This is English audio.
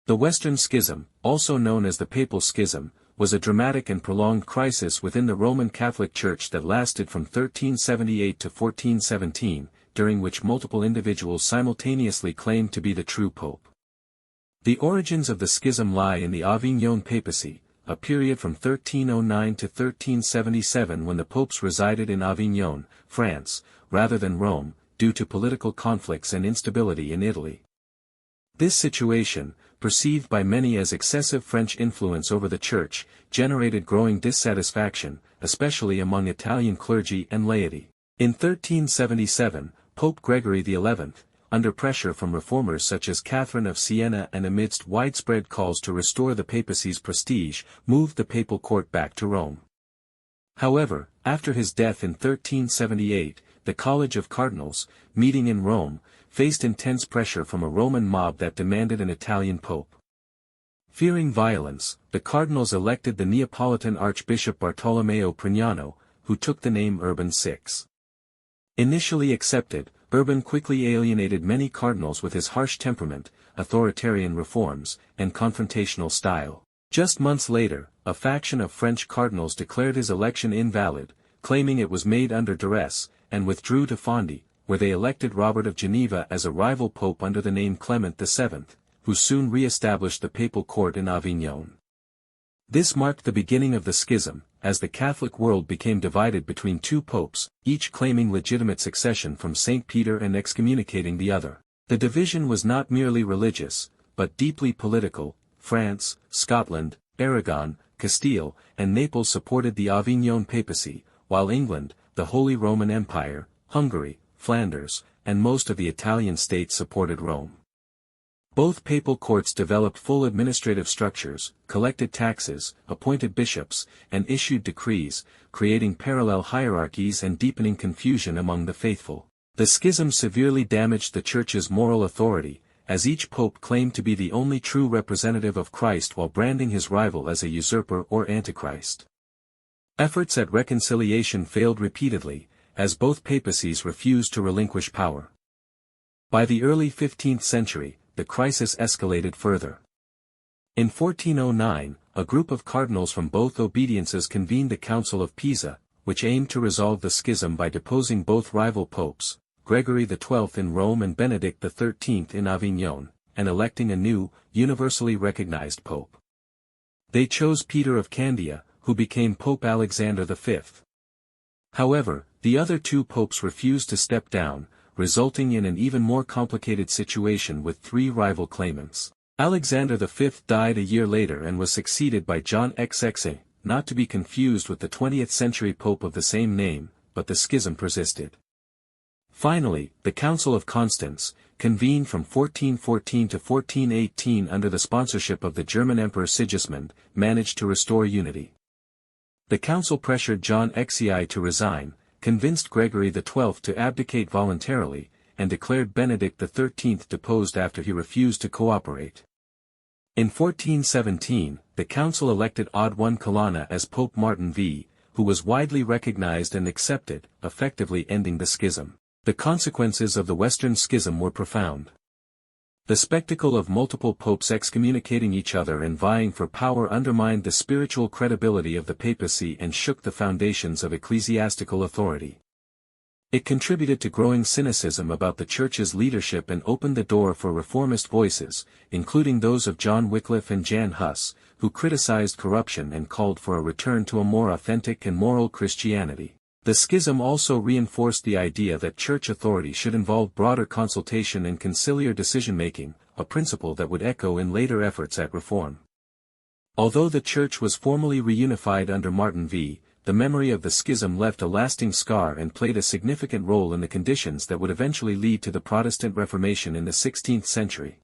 The Western Schism, also known as the Papal Schism, was a dramatic and prolonged crisis within the Roman Catholic Church that lasted from 1378 to 1417, during which multiple individuals simultaneously claimed to be the true pope. The origins of the schism lie in the Avignon papacy, a period from 1309 to 1377 when the popes resided in Avignon, France, rather than Rome, due to political conflicts and instability in Italy. This situation, perceived by many as excessive French influence over the Church, generated growing dissatisfaction, especially among Italian clergy and laity. In 1377, Pope Gregory XI, under pressure from reformers such as Catherine of Siena and amidst widespread calls to restore the papacy's prestige, moved the papal court back to Rome. However, after his death in 1378, the College of Cardinals, meeting in Rome, faced intense pressure from a Roman mob that demanded an Italian pope. Fearing violence, the cardinals elected the Neapolitan Archbishop Bartolomeo Prignano, who took the name Urban VI. Initially accepted, Urban quickly alienated many cardinals with his harsh temperament, authoritarian reforms, and confrontational style. Just months later, a faction of French cardinals declared his election invalid, claiming it was made under duress, and withdrew to Fondi, where they elected Robert of Geneva as a rival pope under the name Clement VII, who soon re-established the papal court in Avignon. This marked the beginning of the schism, as the Catholic world became divided between two popes, each claiming legitimate succession from St. Peter and excommunicating the other. The division was not merely religious, but deeply political. France, Scotland, Aragon, Castile, and Naples supported the Avignon papacy, while England, the Holy Roman Empire, Hungary, Flanders, and most of the Italian states supported Rome. Both papal courts developed full administrative structures, collected taxes, appointed bishops, and issued decrees, creating parallel hierarchies and deepening confusion among the faithful. The schism severely damaged the Church's moral authority, as each pope claimed to be the only true representative of Christ while branding his rival as a usurper or antichrist. Efforts at reconciliation failed repeatedly, as both papacies refused to relinquish power. By the early 15th century, the crisis escalated further. In 1409, a group of cardinals from both obediences convened the Council of Pisa, which aimed to resolve the schism by deposing both rival popes, Gregory XII in Rome and Benedict XIII in Avignon, and electing a new, universally recognized pope. They chose Peter of Candia, who became Pope Alexander V. However, the other two popes refused to step down, resulting in an even more complicated situation with three rival claimants. Alexander V died a year later and was succeeded by John XX, not to be confused with the 20th century pope of the same name, but the schism persisted. Finally, the Council of Constance, convened from 1414 to 1418 under the sponsorship of the German Emperor Sigismund, managed to restore unity. The council pressured John XI to resign, convinced Gregory XII to abdicate voluntarily, and declared Benedict XIII deposed after he refused to cooperate. In 1417, the council elected Odd I Colonna as Pope Martin V, who was widely recognized and accepted, effectively ending the schism. The consequences of the Western Schism were profound. The spectacle of multiple popes excommunicating each other and vying for power undermined the spiritual credibility of the papacy and shook the foundations of ecclesiastical authority. It contributed to growing cynicism about the Church's leadership and opened the door for reformist voices, including those of John Wycliffe and Jan Hus, who criticized corruption and called for a return to a more authentic and moral Christianity. The schism also reinforced the idea that church authority should involve broader consultation and conciliar decision-making, a principle that would echo in later efforts at reform. Although the church was formally reunified under Martin V, the memory of the schism left a lasting scar and played a significant role in the conditions that would eventually lead to the Protestant Reformation in the 16th century.